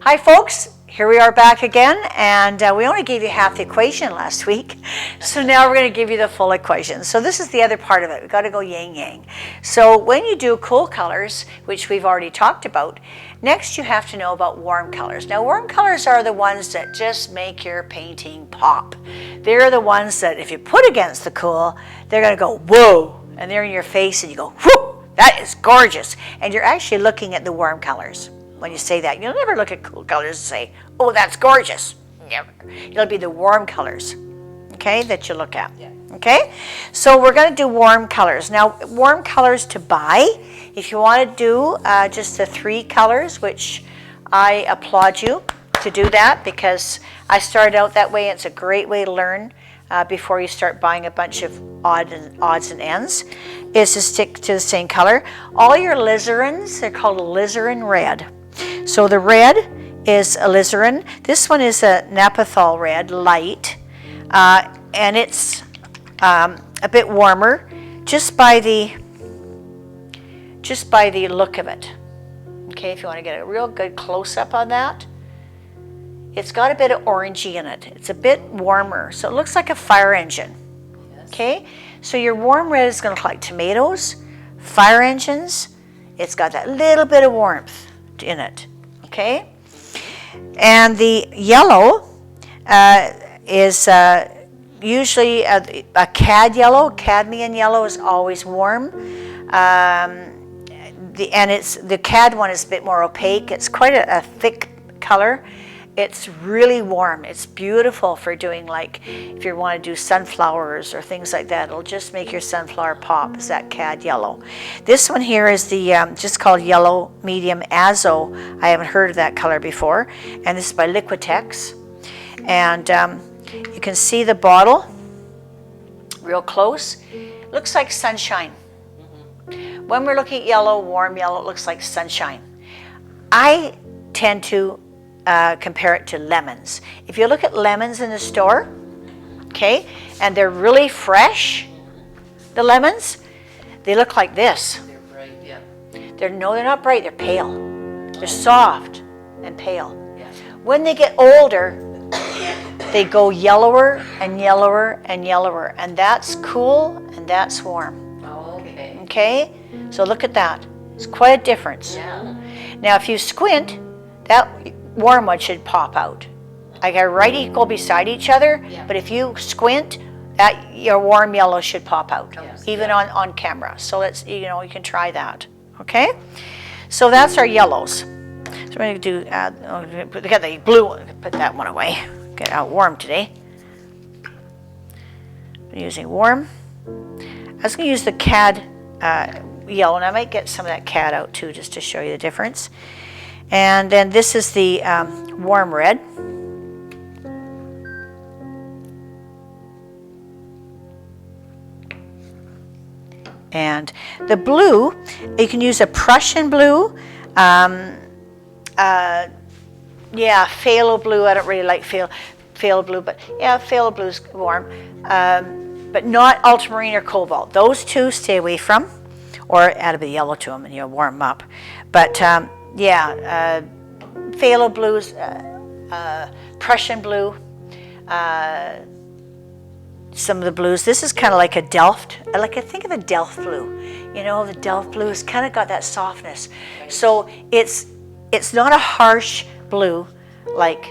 Hi folks, here we are back again, and we only gave you half the equation last week, so now we're going to give you the full equation. So this is the other part of it. We've got to go yin-yang. So when you do cool colors, which we've already talked about, next you have to know about warm colors. Now warm colors are the ones that just make your painting pop. They're the ones that if you put against the cool, they're going to go whoa, and they're in your face and you go whoo, that is gorgeous. And you're actually looking at the warm colors. When you say that, you'll never look at cool colors and say, oh, that's gorgeous. Never. It'll be the warm colors, okay, that you look at. Yeah. Okay, so we're going to do warm colors. Now, warm colors to buy, if you want to do just the 3 colors, which I applaud you to do that because I started out that way. It's a great way to learn before you start buying a bunch of odds and ends, is to stick to the same color. All your alizarins, they're called alizarin red. So the red is alizarin. This one is a naphthol red, light, and it's a bit warmer just by the look of it. Okay, if you want to get a real good close-up on that, it's got a bit of orangey in it. It's a bit warmer, so it looks like a fire engine. Yes. Okay, so your warm red is going to look like tomatoes, fire engines. It's got that little bit of warmth in it. Okay, and the yellow is usually a cad yellow. Cadmium yellow is always warm, the cad one is a bit more opaque. It's quite a thick color. It's really warm. It's beautiful for doing, like, if you want to do sunflowers or things like that. It'll just make your sunflower pop, is that cad yellow. This one here is the just called yellow medium azo. I haven't heard of that color before. And this is by Liquitex. And you can see the bottle real close. Looks like sunshine. When we're looking at yellow, warm yellow, it looks like sunshine. I tend to compare it to lemons. If you look at lemons in the store, okay, and they're really fresh, the lemons, they look like this. They're bright, yeah. They're not bright, they're pale. They're soft and pale. Yeah. When they get older, they go yellower and yellower and yellower, and that's cool and that's warm. Oh, okay. Okay, so look at that. It's quite a difference. Yeah. Now if you squint, that warm one should pop out. Like they're right equal beside each other, yeah. But if you squint, that your warm yellow should pop out, yes, even yeah. on camera. So let's, you can try that. Okay, so that's our yellows. So we're going to do. We got the blue. Put that one away. Get out warm today. I'm using warm. I was going to use the cad yellow, and I might get some of that cad out too, just to show you the difference. And then this is the warm red. And the blue, you can use a Prussian blue. Phthalo blue. I don't really like phthalo blue, but yeah, phthalo blue is warm. But not ultramarine or cobalt. Those two stay away from, or add a bit of yellow to them and you'll warm them up. But phthalo blues, Prussian blue, some of the blues. This is kind of like a Delft. I think of a Delft blue. The Delft blue has kind of got that softness. So it's not a harsh blue like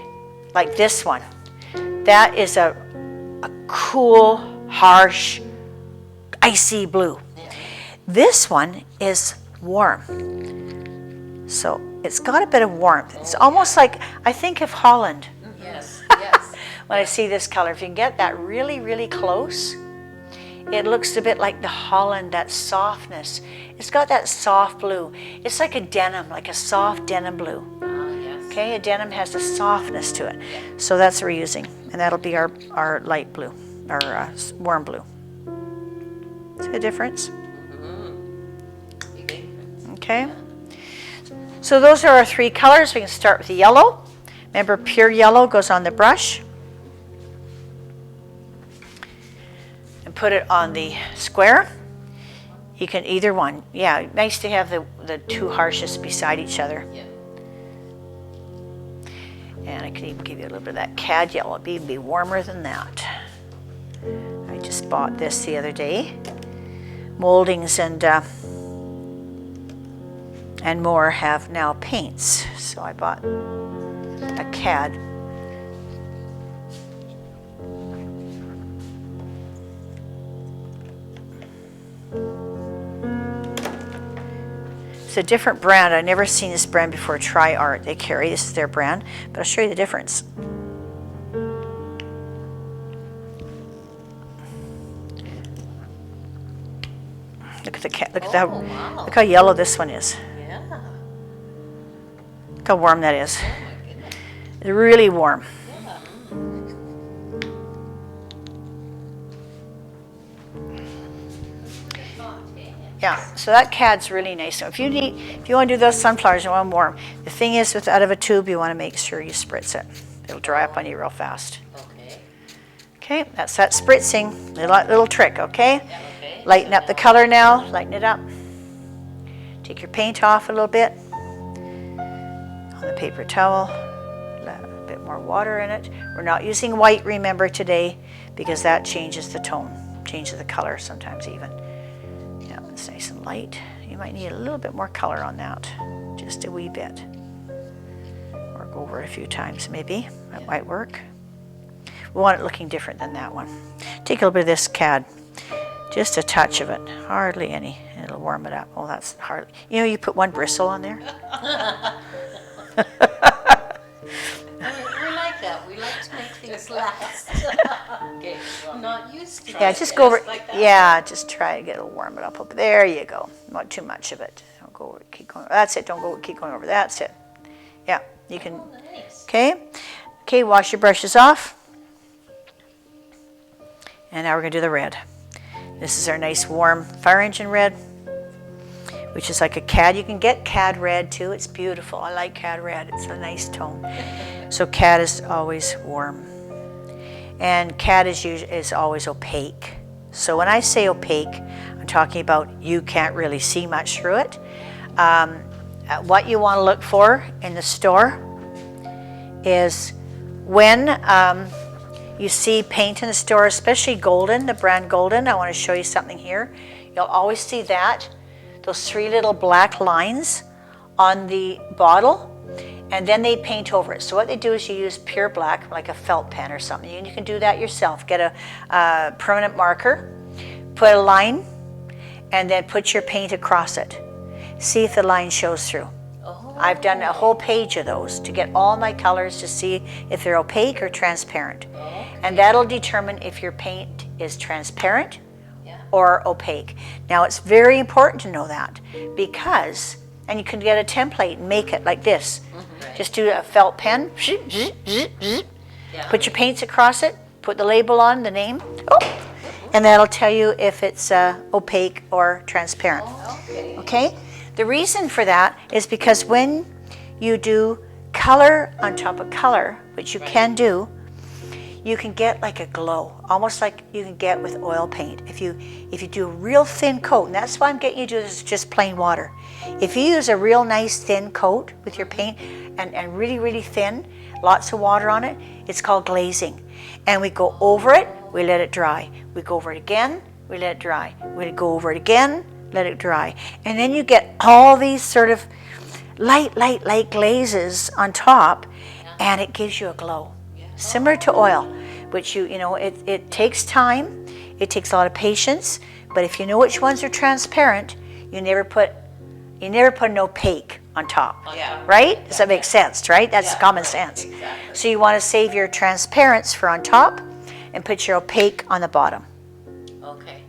this one. That is a cool, harsh, icy blue. This one is warm. So it's got a bit of warmth. It's almost like, I think of Holland. Yes, yes. When I see this color, if you can get that really, really close, it looks a bit like the Holland, that softness. It's got that soft blue. It's like a denim, like a soft denim blue. Yes. Okay, a denim has a softness to it. So that's what we're using. And that'll be our light blue, our warm blue. See the difference? Mm-hmm. Okay. So those are our 3 colors. We can start with the yellow. Remember, pure yellow goes on the brush. And put it on the square. You can either one. Yeah, nice to have the 2 harshest beside each other. Yeah. And I can even give you a little bit of that cad yellow. It'd even be warmer than that. I just bought this the other day. Moldings and more have now paints. So I bought a cad. It's a different brand. I've never seen this brand before. Try Art. They carry, this is their brand, but I'll show you the difference. Look at the cat. Look at that. Wow. Look how yellow this one is. Yeah. Look how warm that is. Oh my goodness. It's really warm. Yeah. Yeah, so that cad's really nice. So if you want to do those sunflowers, you want them warm. The thing is, with out of a tube, you want to make sure you spritz it. It'll dry up on you real fast. Okay. Okay, that's that spritzing. Little trick, okay? Okay. Lighten up the color now. Lighten it up. Take your paint off a little bit on the paper towel. Let a bit more water in it. We're not using white, remember, today, because that changes the tone, changes the color sometimes even. It's nice and light. You might need a little bit more color on that, just a wee bit. Or go over it a few times maybe, that might work. We want it looking different than that one. Take a little bit of this cad, just a touch of it, hardly any, and it'll warm it up. Oh, that's hardly, you put one bristle on there. We like that. We like to make things last. Okay. Not used to. Yeah, just go over, like that. yeah, just try to get it, warm it up. There you go, not too much of it. Don't go over, keep going, that's it, don't go, keep going over, that's it. Yeah, you can, Oh, nice. okay, wash your brushes off. And now we're going to do the red. This is our nice warm fire engine red, which is like a cad. You can get cad red too. It's beautiful. I like cad red. It's a nice tone. So cad is always warm. And cad is always opaque. So when I say opaque, I'm talking about you can't really see much through it. What you want to look for in the store is when you see paint in the store, especially Golden, the brand Golden. I want to show you something here. You'll always see that, those 3 little black lines on the bottle, and then they paint over it. So what they do is you use pure black, like a felt pen or something, and you can do that yourself. Get a permanent marker, put a line, and then put your paint across it. See if the line shows through. Oh. I've done a whole page of those to get all my colors to see if they're opaque or transparent. Okay. And that'll determine if your paint is transparent or opaque. Now it's very important to know that because, and you can get a template and make it like this. Right. Just do a felt pen, put your paints across it, put the label on, the name, and that'll tell you if it's opaque or transparent. Okay. Okay? The reason for that is because when you do color on top of color, which you can do, you can get like a glow, almost like you can get with oil paint. If you do a real thin coat, and that's why I'm getting you to do this just plain water. If you use a real nice thin coat with your paint and really, really thin, lots of water on it, it's called glazing. And we go over it, we let it dry. We go over it again, we let it dry. We go over it again, let it dry. And then you get all these sort of light glazes on top, and it gives you a glow. Similar to oil, which it takes time, it takes a lot of patience, but if you know which ones are transparent, you never put an opaque on top, right? Does that make sense, right? That's common sense. Exactly. So you want to save your transparents for on top and put your opaque on the bottom.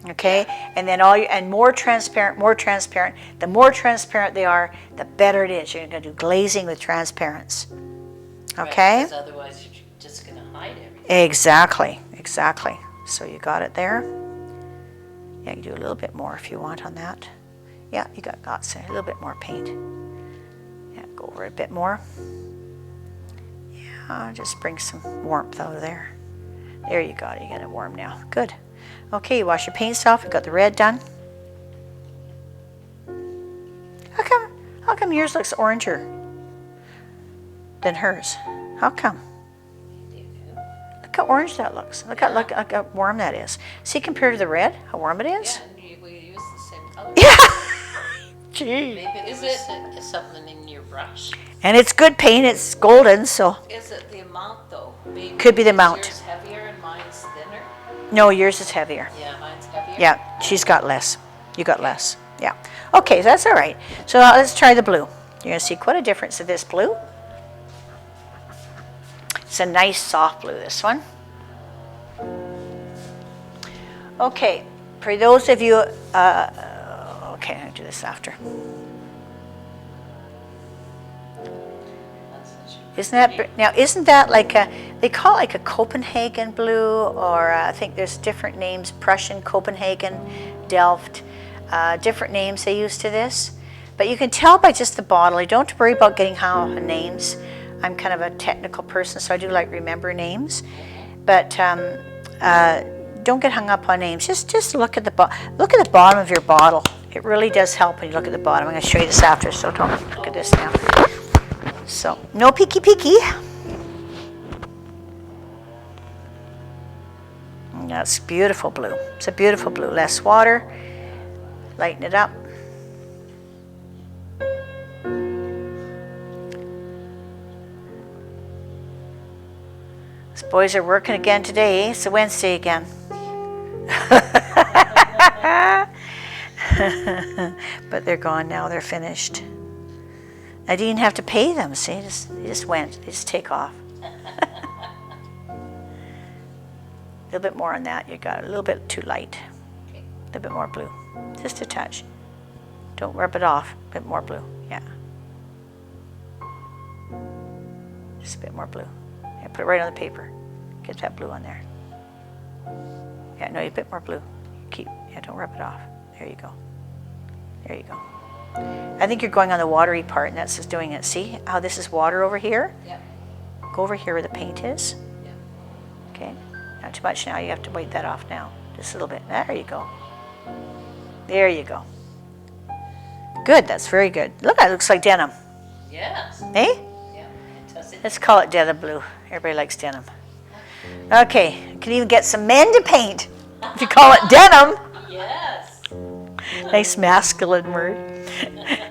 Okay, and then more transparent. The more transparent they are, the better it is. You're going to do glazing with transparents. Okay. Because otherwise you're just going to hide everything. Exactly. So you got it there. Yeah, you can do a little bit more if you want on that. Yeah, you got a little bit more paint. Yeah, go over it a bit more. Yeah, just bring some warmth out of there. There you got it. You got it warm now. Good. Okay, you wash your paints off. You got the red done. How come yours looks oranger than hers? How come? Look how orange that looks. Look how warm that is. See, compared to the red, how warm it is? Yeah, and we use the same color. Yeah. Gee. Maybe it was something in your brush. And it's good paint. It's golden, so. Is it the amount though? Maybe Could be the is amount. Yours heavier and mine's thinner. No, yours is heavier. Yeah, mine's heavier. Yeah, she's got less. You got less. Yeah. Okay, that's all right. So let's try the blue. You're going to see quite a difference in this blue. It's a nice soft blue, this one. Okay, for those of you, okay, I'll do this after. Isn't that, now isn't that like a, they call it like a Copenhagen blue, or I think there's different names, Prussian, Copenhagen, Delft, different names they use to this. But you can tell by just the bottle. You don't have to worry about getting how names. I'm kind of a technical person, so I do like remember names. But don't get hung up on names. Just look at the bottom of your bottle. It really does help when you look at the bottom. I'm going to show you this after, so don't look at this now. So no peeky. That's beautiful blue. It's a beautiful blue. Less water. Lighten it up. These boys are working again today. It's a Wednesday again. But they're gone now. They're finished. I didn't have to pay them. See, they just went. They just take off. A little bit more on that. You got it. A little bit too light. A little bit more blue. Just a touch. Don't rub it off. A bit more blue. Yeah. Just a bit more blue. Yeah, put it right on the paper. Get that blue on there. Yeah, no, a bit more blue. Yeah, don't rub it off. There you go. There you go. I think you're going on the watery part, and that's just doing it. See how this is water over here? Yeah. Go over here where the paint is. Yeah. Okay. Not too much now. You have to wipe that off now. Just a little bit. There you go. There you go. Good. That's very good. Look, it looks like denim. Yes. Eh? Yeah. It does it. Let's call it denim blue. Everybody likes denim. Okay. You can even get some men to paint if you call it denim. Yes. Nice masculine word.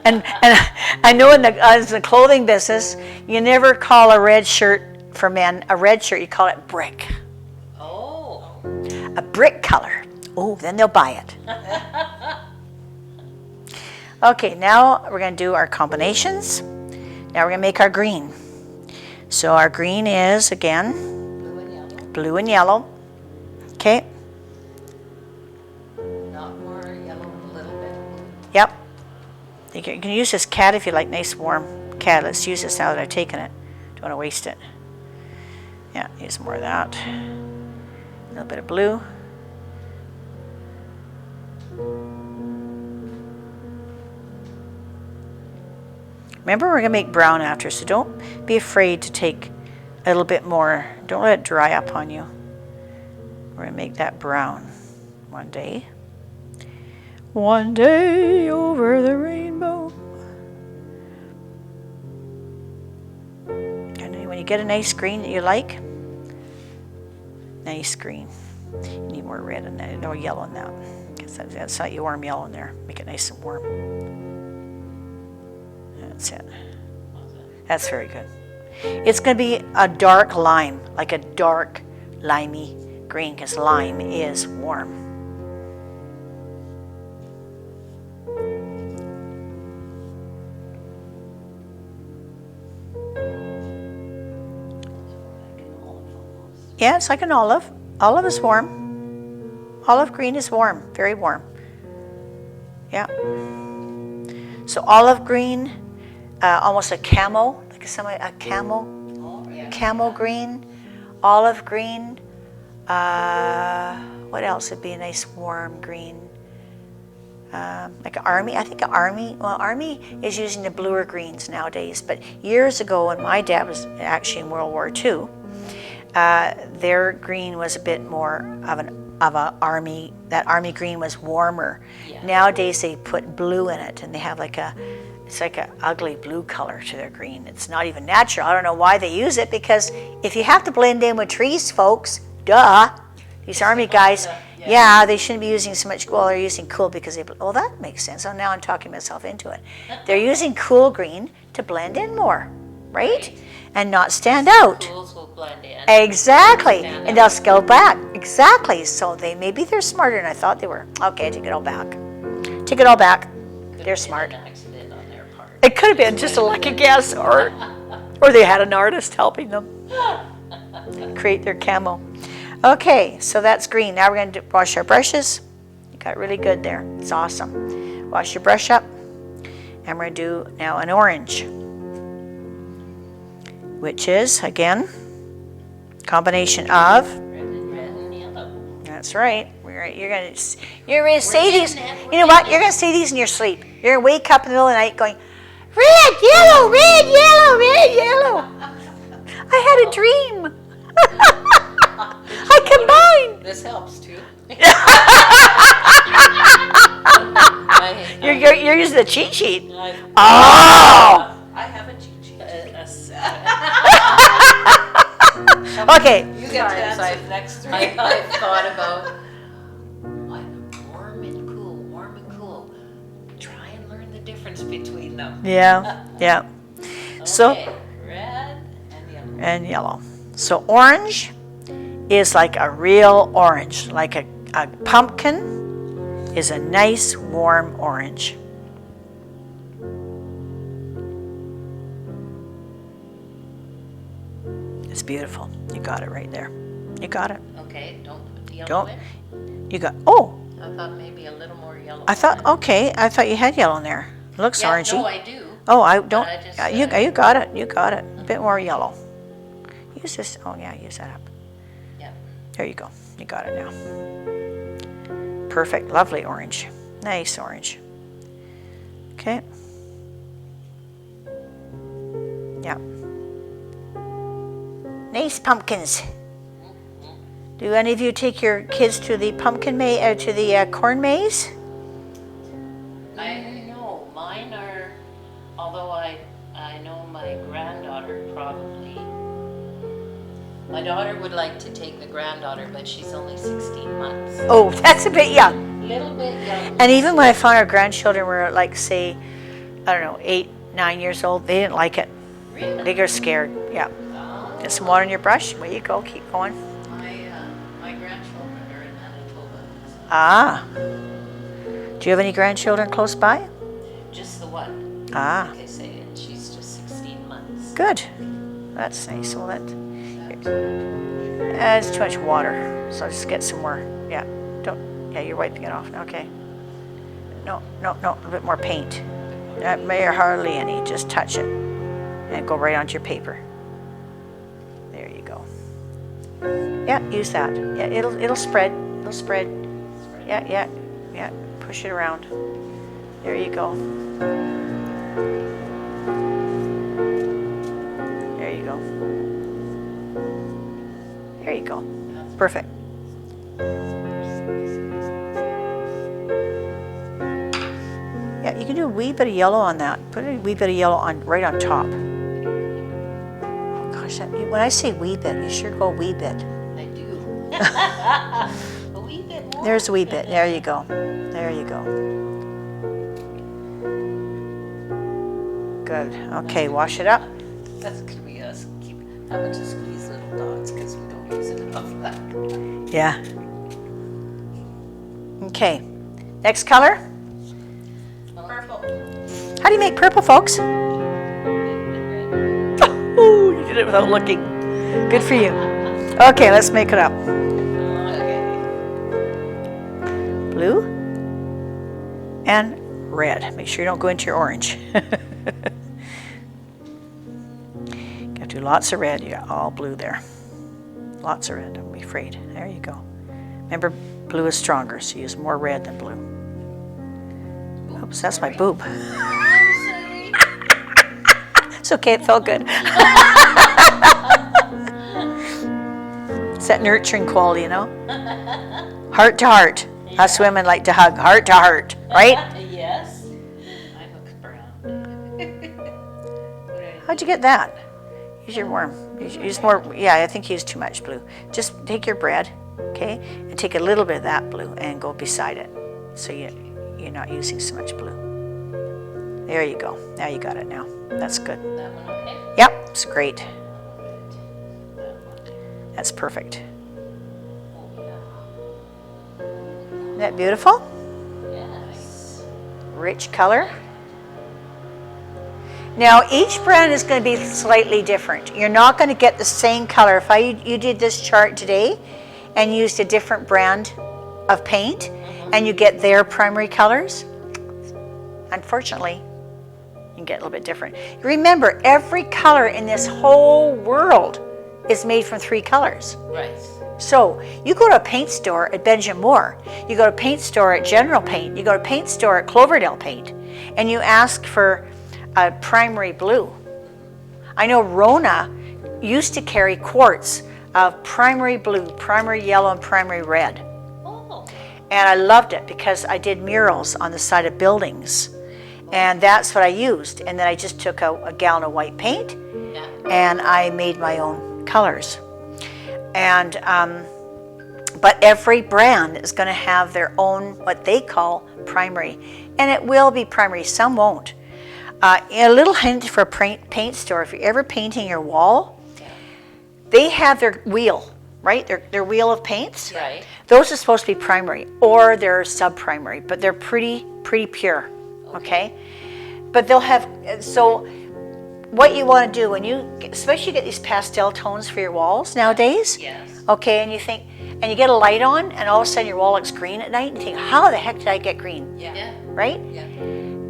And I know in the clothing business, you never call a red shirt for men a red shirt. You call it brick. Oh. A brick color. Oh, then they'll buy it. Okay, now we're going to do our combinations. Now we're going to make our green. So our green is, again, Blue and yellow. blue and yellow. Okay. Not more yellow, a little bit. Yep. You can use this cat if you like, nice warm cat. Let's use this now that I've taken it. Don't want to waste it. Yeah, use more of that. A little bit of blue. Remember, we're going to make brown after, so don't be afraid to take a little bit more. Don't let it dry up on you. We're going to make that brown one day. One day over the rainbow. And when you get a nice green that you like, nice green. You need more red in that, no yellow in that. Because that's not your warm yellow in there. Make it nice and warm. That's it. That's very good. It's going to be a dark lime, like a dark limey green, because lime is warm. Yeah, it's like an olive. Olive is warm. Olive green is warm, very warm. Yeah. So olive green, almost a camo, like a camo, camo green, olive green. What else would be a nice warm green? Like an army. I think an army. Well, army is using the bluer greens nowadays. But years ago, when my dad was actually in World War II, their green was a bit more of a army. That army green was warmer. Yeah. Nowadays they put blue in it, and they have like a It's like an ugly blue color to their green. It's not even natural. I don't know why they use it, because if you have to blend in with trees, folks, duh. These army guys, yeah, they shouldn't be using so much. Well, they're using cool because they. Oh, that makes sense. Oh, now I'm talking myself into it. They're using cool green to blend in more, right? And not stand out. Cools will blend in. Exactly, and they'll scale back. Exactly. So maybe they're smarter than I thought they were. Okay, take it all back. Take it all back. They're smart. An accident on their part. It could have been just a lucky guess, or they had an artist helping them create their camo. Okay, so that's green. Now we're going to wash our brushes. You got really good there. It's awesome. Wash your brush up, and we're going to do now an orange, which is again combination of. Red and yellow. That's right. You're gonna say these. You know what? You're gonna say these in your sleep. You're gonna wake up in the middle of the night going, red, yellow, red, yellow, red, yellow. I had a dream. I combined. This helps too. You're using the cheat sheet. Oh. I have a cheat sheet. Okay. You get to answer the next three. I've thought about warm and cool. Try and learn the difference between them. Yeah. Yeah. Okay, So red and yellow. and yellow. So orange is like a real orange, like a pumpkin is a nice warm orange. It's beautiful. You got it right there. You got it. Okay, don't put the yellow Don't. in. You got. Oh, I thought maybe a little more yellow. I thought. Okay, I thought you had yellow in there. It looks Yeah, orangey. no, I do. Oh, I don't. I just, You got it. You got it. A bit more yellow. Use this. Oh yeah, use that up. Yeah. There you go. You got it now. Perfect. Lovely orange. Nice orange. Okay. Yeah. Nice pumpkins. Do any of you take your kids to the pumpkin maze, to the corn maze? I know mine are. Although I know my granddaughter probably. My daughter would like to take the granddaughter, but she's only 16 months. Oh, that's a bit young. Little bit young. And even when I found our grandchildren were like, say, I don't know, 8, 9 years old, they didn't like it. Really? They got scared. Yeah. Get some water in your brush. Away you go. Keep going. My grandchildren are in Manitoba. Ah. Do you have any grandchildren close by? Just the one. Ah. Like I say, and she's just 16 months. Good. That's nice. Well, it's too much water. So just get some more. Yeah. Don't. Yeah, you're wiping it off. Okay. No. A little bit more paint. Not hardly any. Just touch it, and go right onto your paper. There you go. Yeah, use that. Yeah, it'll spread. It'll spread. Yeah. Push it around. There you go. There you go. There you go. Perfect. Yeah, you can do a wee bit of yellow on that. Put a wee bit of yellow on right on top. Oh gosh, when I say wee bit, you sure go a wee bit. I do. A wee bit more. There's a wee bit. There you go. There you go. Good. Okay, wash it up. That's going to be us having to squeeze little dots because we don't use enough. Yeah. Okay. Next color. Purple. How do you make purple, folks? Oh, you did it without looking. Good for you. Okay, let's make it up. Okay. Blue and red. Make sure you don't go into your orange. Got to do lots of red. You got all blue there. Lots of red. Don't be afraid. There you go. Remember, blue is stronger, so use more red than blue. Oops, that's my boob. It's okay, it felt good. It's that nurturing quality, you know? Heart to heart. Us women like to hug. Heart to heart, right? Yes. I look brown. How'd you get that? Use your worm. Use more, yeah, I think you used too much blue. Just take your bread, okay, and take a little bit of that blue and go beside it. So you're not using so much blue. There you go. Now you got it now. That's good. That one okay? Yep, it's great. That's perfect. Isn't that beautiful? Yes. Rich color. Now each brand is going to be slightly different. You're not going to get the same color. If you did this chart today and used a different brand of paint and you get their primary colors, unfortunately, you can get a little bit different. Remember, every color in this whole world is made from 3 colors. Right. So you go to a paint store at Benjamin Moore, you go to a paint store at General Paint, you go to a paint store at Cloverdale Paint, and you ask for a primary blue. I know Rona used to carry quarts of primary blue, primary yellow, and primary red. Oh. And I loved it because I did murals on the side of buildings. And that's what I used. And then I just took a gallon of white paint and I made my own colors. And but every brand is going to have their own, what they call primary. And it will be primary, some won't. A little hint for a paint store, if you're ever painting your wall, they have their wheel, right? Their wheel of paints. Right. Those are supposed to be primary, or they're sub-primary, but they're pretty pure, okay? But they'll have, so what you want to do when you, especially get these pastel tones for your walls nowadays, Yes. okay, and you think, and you get a light on, and all of a sudden your wall looks green at night, and you think, how the heck did I get green? Yeah. Right? Yeah.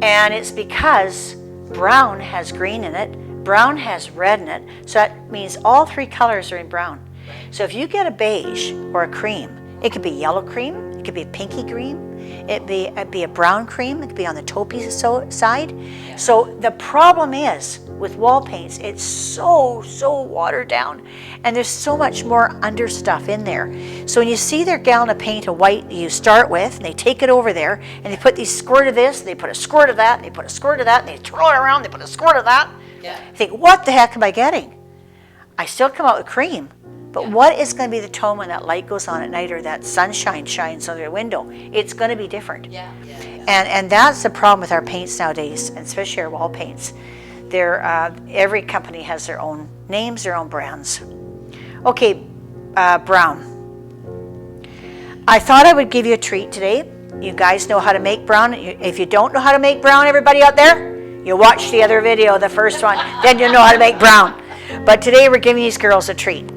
And it's because brown has green in it, brown has red in it, so that means all 3 colors are in brown. So if you get a beige or a cream, it could be yellow cream, it could be a pinky cream, it'd be a brown cream, it could be on the taupey side. So the problem is with wall paints, it's so watered down, and there's so much more under stuff in there. So when you see their gallon of paint of white you start with, and they take it over there, and they put these squirt of this, and they put a squirt of that, and they put a squirt of that, and they twirl it around, they put a squirt of that. Yeah. I think, what the heck am I getting? I still come out with cream, but what is going to be the tone when that light goes on at night or that sunshine shines on their window? It's going to be different. Yeah. And that's the problem with our paints nowadays, and especially our wall paints. Every company has their own names, their own brands. Okay, brown. I thought I would give you a treat today. You guys know how to make brown. If you don't know how to make brown, everybody out there, you watch the other video, the first one, then you'll know how to make brown. But today we're giving these girls a treat.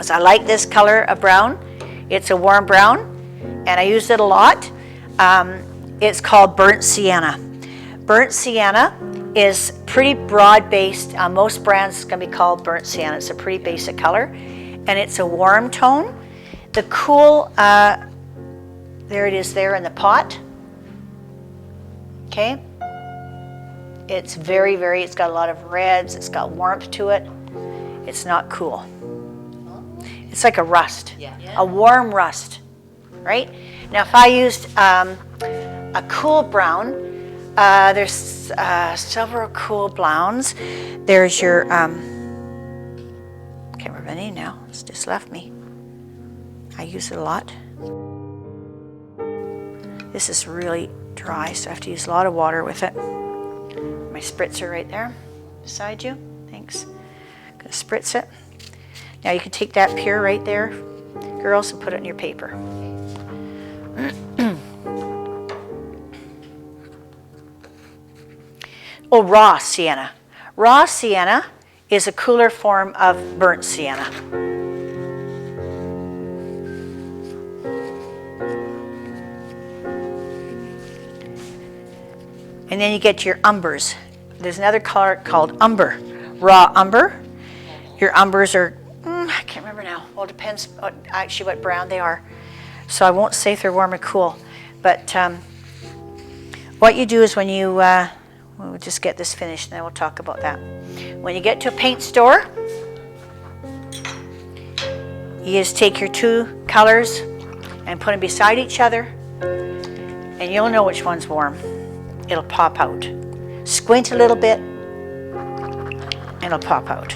So I like this color of brown. It's a warm brown, and I use it a lot. It's called burnt sienna. Burnt sienna is pretty broad-based. Most brands is going to be called burnt sienna. It's a pretty basic color, and it's a warm tone. The cool, there it is there in the pot. Okay. It's it's got a lot of reds. It's got warmth to it. It's not cool. It's like a rust, a warm rust, right? Now, if I used a cool brown, there's several cool browns. There's your, can't remember the name now. It's just left me. I use it a lot. This is really dry, so I have to use a lot of water with it. My spritzer right there beside you. Thanks. I'm going to spritz it. Now you can take that pure right there, girls, and put it in your paper. Oh, raw sienna. Raw sienna is a cooler form of burnt sienna. And then you get your umbers. There's another color called umber, raw umber. Your umbers are, I can't remember now. Well, it depends actually what brand they are. So I won't say if they're warm or cool. But what you do is when you, we'll just get this finished and then we'll talk about that. When you get to a paint store, you just take your 2 colors and put them beside each other, and you'll know which one's warm. It'll pop out. Squint a little bit, and it'll pop out.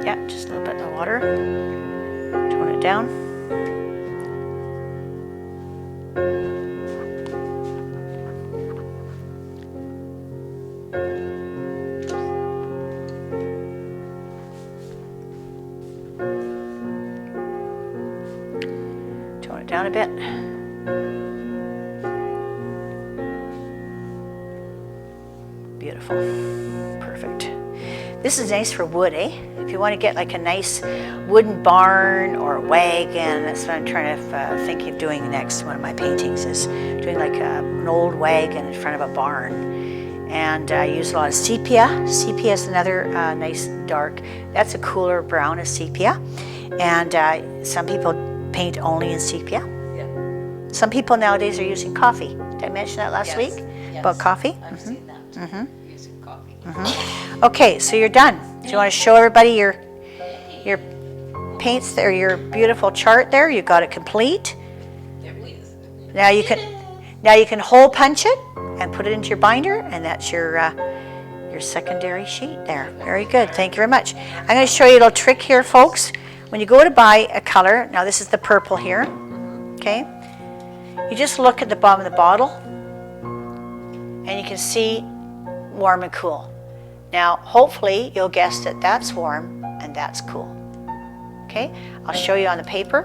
Yeah, just a little bit of water. Tone it down. Tone it down a bit. Beautiful. Perfect. This is nice for wood, eh? If you want to get like a nice wooden barn or a wagon, that's what I'm trying to think of doing next. One of my paintings is doing like an old wagon in front of a barn. And I use a lot of sepia. Sepia is another nice dark. That's a cooler brown as sepia. And some people paint only in sepia. Yeah. Some people nowadays are using coffee. Did I mention that last week? Yes. About coffee? I've seen that. Using coffee. Okay, so you're done. Do you want to show everybody your paints there, your beautiful chart there? You got it complete. There we is. Now you can hole punch it and put it into your binder, and that's your secondary sheet there. Very good. Thank you very much. I'm going to show you a little trick here, folks. When you go to buy a color, now this is the purple here. Okay, you just look at the bottom of the bottle, and you can see warm and cool. Now, hopefully, you'll guess that that's warm and that's cool. Okay, I'll show you on the paper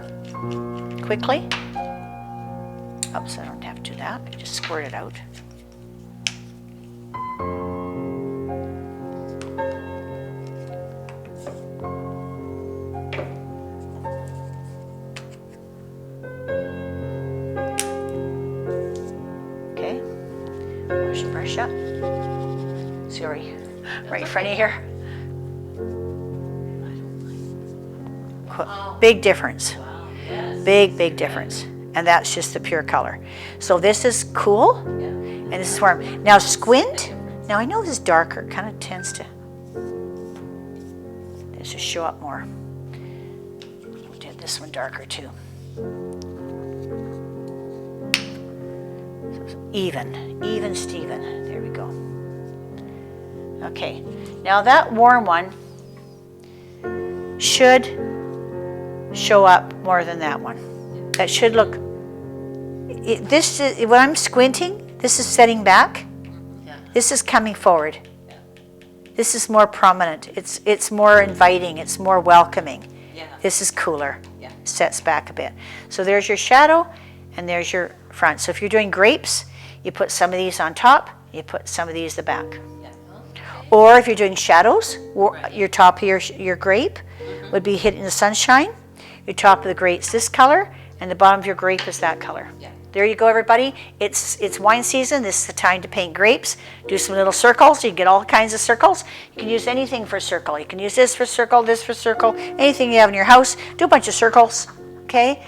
quickly. Oops, I don't have to do that. I just squirt it out. Okay, wash your brush up. Sorry. Right in front of you here. Big difference. Wow, yes. Big difference. And that's just the pure color. So this is cool, Yeah. and this is warm. Now squint. Now I know this is darker. It kind of tends to show up more. We'll do this one darker too. So even Steven. There we go. Okay, now that warm one should show up more than that one. That should look, this is, when I'm squinting, this is setting back. Yeah. This is coming forward. Yeah. This is more prominent. It's more inviting. It's more welcoming. Yeah. This is cooler. Yeah. Sets back a bit. So there's your shadow, and there's your front. So if you're doing grapes, you put some of these on top, you put some of these at the back. Yeah. Okay. Or if you're doing shadows, Right. your top of your grape would be hitting the sunshine. Your top of the grape's this color, and the bottom of your grape is that color. Yeah. There you go, everybody. It's wine season. This is the time to paint grapes. Do some little circles. You can get all kinds of circles. You can use anything for a circle. You can use this for circle, this for circle, anything you have in your house. Do a bunch of circles, okay?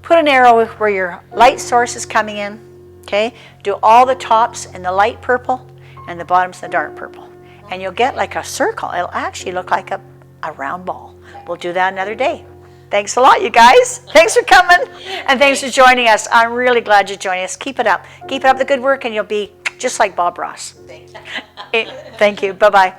Put an arrow where your light source is coming in, okay? Do all the tops in the light purple and the bottoms in the dark purple. And you'll get like a circle. It'll actually look like a round ball. We'll do that another day. Thanks a lot, you guys. Thanks for coming, and thanks for joining us. I'm really glad you joined us. Keep it up. Keep up the good work, and you'll be just like Bob Ross. Thank you. Thank you. Bye-bye.